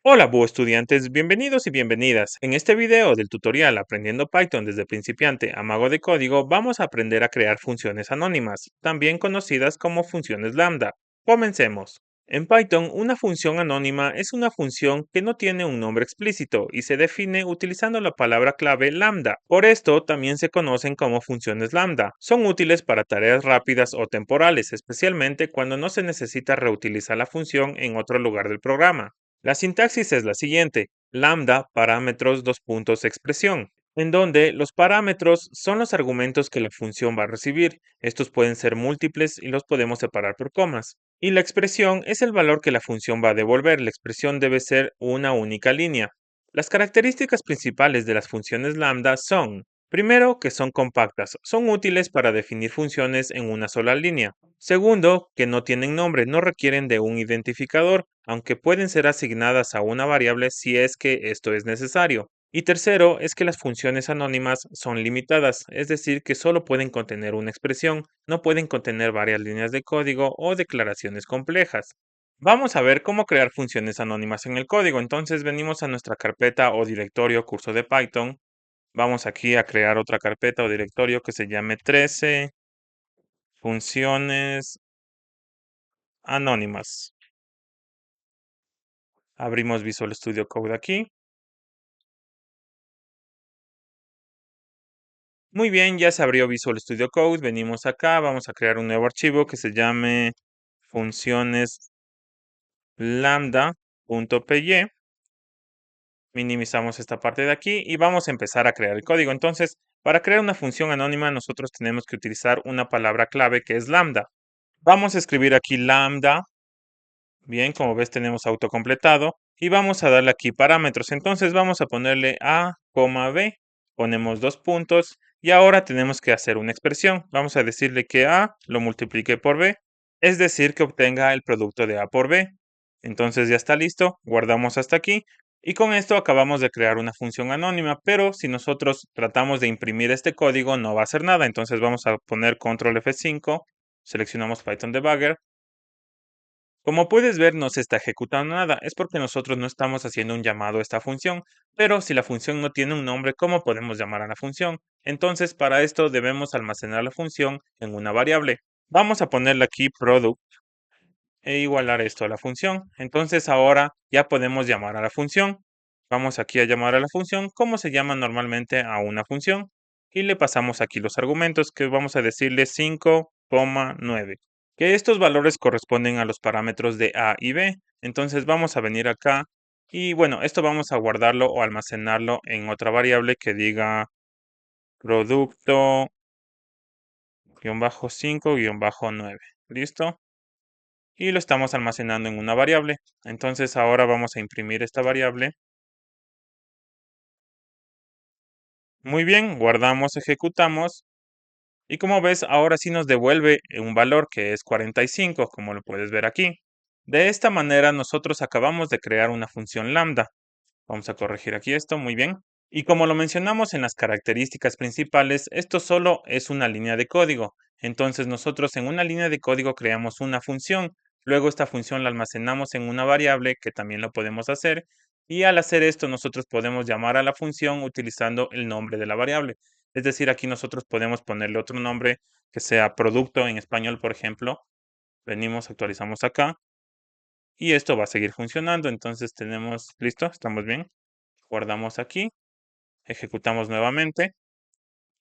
Hola, estudiantes, bienvenidos y bienvenidas. En este video del tutorial Aprendiendo Python desde principiante a mago de código, vamos a aprender a crear funciones anónimas, también conocidas como funciones lambda. Comencemos. En Python, una función anónima es una función que no tiene un nombre explícito y se define utilizando la palabra clave lambda. Por esto, también se conocen como funciones lambda. Son útiles para tareas rápidas o temporales, especialmente cuando no se necesita reutilizar la función en otro lugar del programa. La sintaxis es la siguiente: lambda, parámetros, dos puntos, expresión, en donde los parámetros son los argumentos que la función va a recibir. Estos pueden ser múltiples y los podemos separar por comas. Y la expresión es el valor que la función va a devolver. La expresión debe ser una única línea. Las características principales de las funciones lambda son: primero, que son compactas, son útiles para definir funciones en una sola línea. Segundo, que no tienen nombre, no requieren de un identificador, aunque pueden ser asignadas a una variable si es que esto es necesario. Y tercero, es que las funciones anónimas son limitadas, es decir, que solo pueden contener una expresión, no pueden contener varias líneas de código o declaraciones complejas. Vamos a ver cómo crear funciones anónimas en el código. Entonces venimos a nuestra carpeta o directorio curso de Python. Vamos aquí a crear otra carpeta o directorio que se llame 13 funciones anónimas. Abrimos Visual Studio Code aquí. Muy bien, ya se abrió Visual Studio Code. Venimos acá, vamos a crear un nuevo archivo que se llame funciones lambda.py. Minimizamos esta parte de aquí y vamos a empezar a crear el código. Entonces, para crear una función anónima, nosotros tenemos que utilizar una palabra clave que es lambda. Vamos a escribir aquí lambda. Bien, como ves tenemos autocompletado y vamos a darle aquí parámetros. Entonces vamos a ponerle a, b, ponemos dos puntos y ahora tenemos que hacer una expresión. Vamos a decirle que a lo multiplique por b, es decir, que obtenga el producto de a por b. Entonces ya está listo, guardamos hasta aquí y con esto acabamos de crear una función anónima, pero si nosotros tratamos de imprimir este código no va a hacer nada. Entonces vamos a poner control F5, seleccionamos Python Debugger. Como puedes ver, no se está ejecutando nada, es porque nosotros no estamos haciendo un llamado a esta función, pero si la función no tiene un nombre, ¿cómo podemos llamar a la función? Entonces, para esto debemos almacenar la función en una variable. Vamos a ponerle aquí product e igualar esto a la función. Entonces, ahora ya podemos llamar a la función. Vamos aquí a llamar a la función como se llama normalmente a una función y le pasamos aquí los argumentos que vamos a decirle 5,9, que estos valores corresponden a los parámetros de a y b. Entonces vamos a venir acá y bueno, esto vamos a guardarlo o almacenarlo en otra variable que diga producto-5-9. ¿Listo? Y lo estamos almacenando en una variable. Entonces ahora vamos a imprimir esta variable. Muy bien, guardamos, ejecutamos. Y como ves, ahora sí nos devuelve un valor que es 45, como lo puedes ver aquí. De esta manera nosotros acabamos de crear una función lambda. Vamos a corregir aquí esto, muy bien. Y como lo mencionamos en las características principales, esto solo es una línea de código. Entonces nosotros en una línea de código creamos una función. Luego esta función la almacenamos en una variable, que también lo podemos hacer. Y al hacer esto nosotros podemos llamar a la función utilizando el nombre de la variable. Es decir, aquí nosotros podemos ponerle otro nombre que sea producto en español, por ejemplo. Venimos, actualizamos acá. Y esto va a seguir funcionando. Entonces tenemos, listo, estamos bien. Guardamos aquí, ejecutamos nuevamente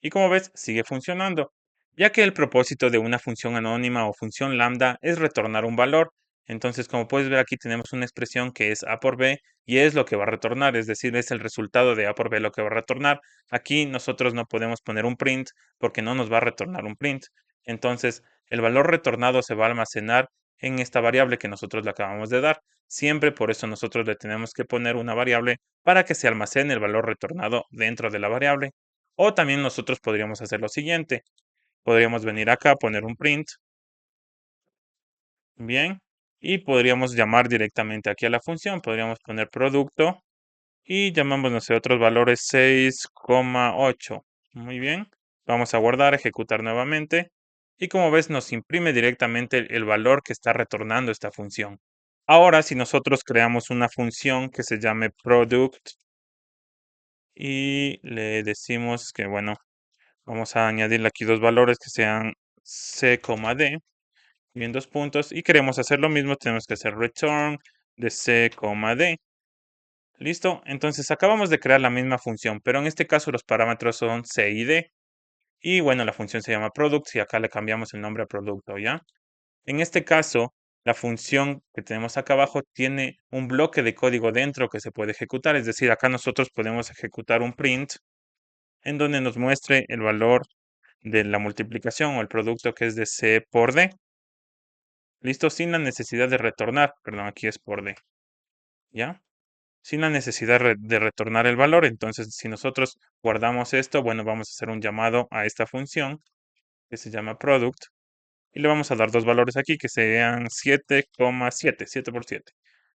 y como ves sigue funcionando, ya que el propósito de una función anónima o función lambda es retornar un valor. Entonces, como puedes ver aquí tenemos una expresión que es a por b y es lo que va a retornar, es decir, es el resultado de a por b lo que va a retornar. Aquí nosotros no podemos poner un print porque no nos va a retornar un print. Entonces, el valor retornado se va a almacenar en esta variable que nosotros le acabamos de dar. Siempre por eso nosotros le tenemos que poner una variable para que se almacene el valor retornado dentro de la variable. O también nosotros podríamos hacer lo siguiente. Podríamos venir acá, poner un print. Bien. Y podríamos llamar directamente aquí a la función. Podríamos poner producto. Y llamamos, no sé, otros valores 6,8. Muy bien. Vamos a guardar, ejecutar nuevamente. Y como ves, nos imprime directamente el valor que está retornando esta función. Ahora, si nosotros creamos una función que se llame product y le decimos que, bueno, vamos a añadirle aquí dos valores que sean c, d y en 2 puntos, y queremos hacer lo mismo, tenemos que hacer return de c, d. ¿Listo? Entonces acabamos de crear la misma función, pero en este caso los parámetros son c y d. Y bueno, la función se llama product y acá le cambiamos el nombre a producto, ¿ya? En este caso, la función que tenemos acá abajo tiene un bloque de código dentro que se puede ejecutar. Es decir, acá nosotros podemos ejecutar un print en donde nos muestre el valor de la multiplicación o el producto que es de C por D. ¿Listo? Sin la necesidad de retornar. Perdón, aquí es por D. ¿Ya? Sin la necesidad de retornar el valor. Entonces, si nosotros guardamos esto, bueno, vamos a hacer un llamado a esta función que se llama product. Y le vamos a dar dos valores aquí que sean 7,7, 7 por 7.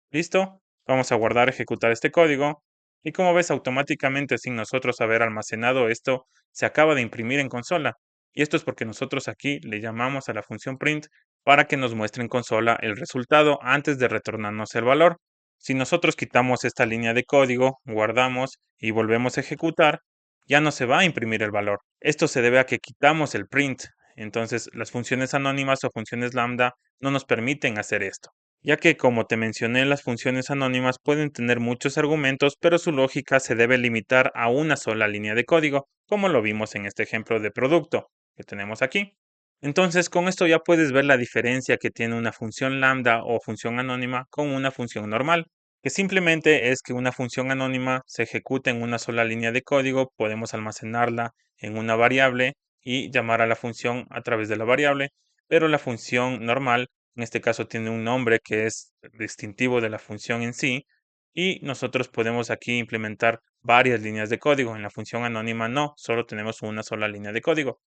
¿Listo? Vamos a guardar, ejecutar este código. Y como ves, automáticamente, sin nosotros haber almacenado esto, se acaba de imprimir en consola. Y esto es porque nosotros aquí le llamamos a la función print para que nos muestre en consola el resultado antes de retornarnos el valor. Si nosotros quitamos esta línea de código, guardamos y volvemos a ejecutar, ya no se va a imprimir el valor. Esto se debe a que quitamos el print. Entonces, las funciones anónimas o funciones lambda no nos permiten hacer esto, ya que, como te mencioné, las funciones anónimas pueden tener muchos argumentos, pero su lógica se debe limitar a una sola línea de código, como lo vimos en este ejemplo de producto que tenemos aquí. Entonces, con esto ya puedes ver la diferencia que tiene una función lambda o función anónima con una función normal, que simplemente es que una función anónima se ejecuta en una sola línea de código, podemos almacenarla en una variable y llamar a la función a través de la variable, pero la función normal en este caso tiene un nombre que es distintivo de la función en sí, y nosotros podemos aquí implementar varias líneas de código. En la función anónima no, solo tenemos una sola línea de código.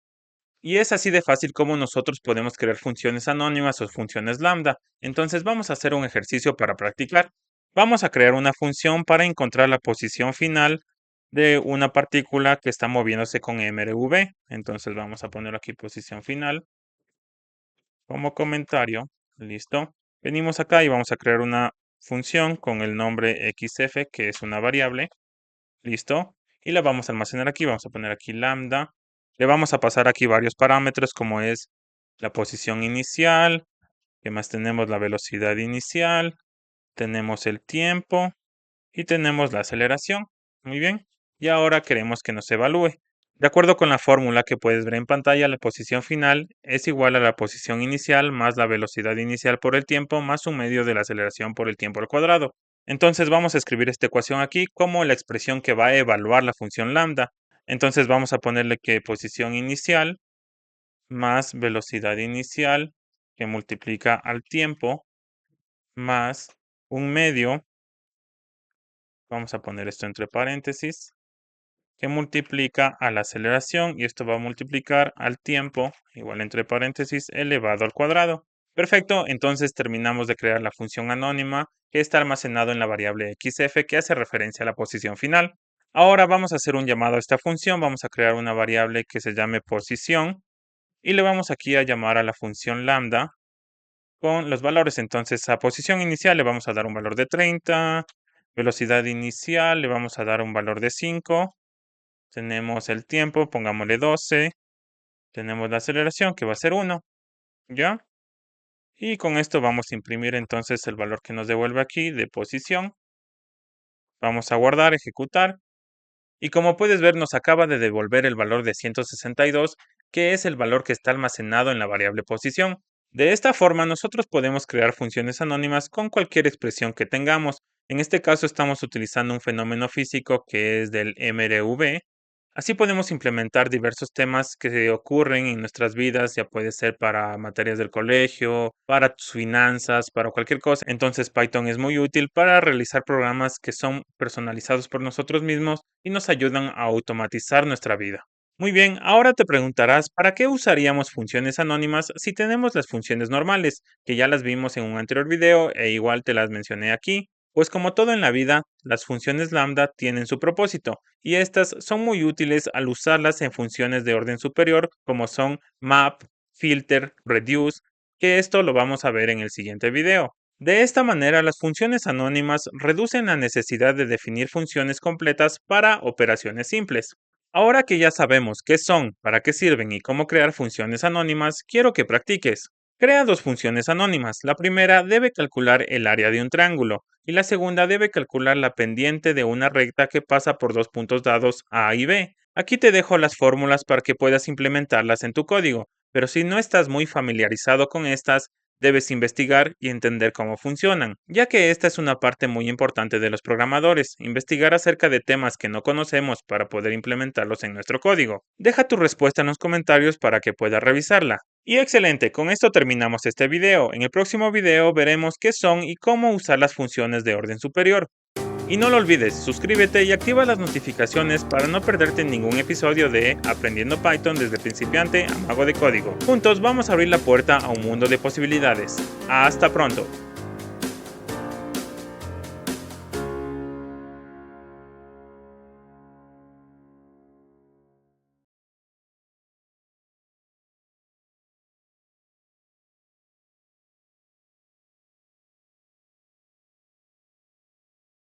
Y es así de fácil como nosotros podemos crear funciones anónimas o funciones lambda. Entonces vamos a hacer un ejercicio para practicar. Vamos a crear una función para encontrar la posición final de una partícula que está moviéndose con mRV. Entonces vamos a poner aquí posición final como comentario. Listo. Venimos acá y vamos a crear una función con el nombre xf, que es una variable. Listo. Y la vamos a almacenar aquí. Vamos a poner aquí lambda. Le vamos a pasar aquí varios parámetros como es la posición inicial. ¿Qué más tenemos? La velocidad inicial. Tenemos el tiempo. Y tenemos la aceleración. Muy bien. Y ahora queremos que nos evalúe. De acuerdo con la fórmula que puedes ver en pantalla, la posición final es igual a la posición inicial más la velocidad inicial por el tiempo más un medio de la aceleración por el tiempo al cuadrado. Entonces vamos a escribir esta ecuación aquí como la expresión que va a evaluar la función lambda. Entonces vamos a ponerle que posición inicial más velocidad inicial que multiplica al tiempo más un medio, vamos a poner esto entre paréntesis, que multiplica a la aceleración y esto va a multiplicar al tiempo, igual entre paréntesis, elevado al cuadrado. Perfecto, entonces terminamos de crear la función anónima que está almacenado en la variable xf que hace referencia a la posición final. Ahora vamos a hacer un llamado a esta función, vamos a crear una variable que se llame posición y le vamos aquí a llamar a la función lambda con los valores. Entonces a posición inicial le vamos a dar un valor de 30, velocidad inicial le vamos a dar un valor de 5, tenemos el tiempo, pongámosle 12. Tenemos la aceleración, que va a ser 1. ¿Ya? Y con esto vamos a imprimir entonces el valor que nos devuelve aquí de posición. Vamos a guardar, ejecutar. Y como puedes ver, nos acaba de devolver el valor de 162, que es el valor que está almacenado en la variable posición. De esta forma, nosotros podemos crear funciones anónimas con cualquier expresión que tengamos. En este caso, estamos utilizando un fenómeno físico que es del MRV. Así podemos implementar diversos temas que ocurren en nuestras vidas, ya puede ser para materias del colegio, para tus finanzas, para cualquier cosa. Entonces Python es muy útil para realizar programas que son personalizados por nosotros mismos y nos ayudan a automatizar nuestra vida. Muy bien, ahora te preguntarás, ¿para qué usaríamos funciones anónimas si tenemos las funciones normales, que ya las vimos en un anterior video e igual te las mencioné aquí? Pues como todo en la vida, las funciones lambda tienen su propósito, y estas son muy útiles al usarlas en funciones de orden superior como son map, filter, reduce, que esto lo vamos a ver en el siguiente video. De esta manera, las funciones anónimas reducen la necesidad de definir funciones completas para operaciones simples. Ahora que ya sabemos qué son, para qué sirven y cómo crear funciones anónimas, quiero que practiques. Crea dos funciones anónimas. La primera debe calcular el área de un triángulo y la segunda debe calcular la pendiente de una recta que pasa por dos puntos dados A y B. Aquí te dejo las fórmulas para que puedas implementarlas en tu código, pero si no estás muy familiarizado con estas, debes investigar y entender cómo funcionan, ya que esta es una parte muy importante de los programadores, investigar acerca de temas que no conocemos para poder implementarlos en nuestro código. Deja tu respuesta en los comentarios para que puedas revisarla. Y excelente, con esto terminamos este video. En el próximo video veremos qué son y cómo usar las funciones de orden superior. Y no lo olvides, suscríbete y activa las notificaciones para no perderte ningún episodio de Aprendiendo Python desde principiante a mago de código. Juntos vamos a abrir la puerta a un mundo de posibilidades. ¡Hasta pronto!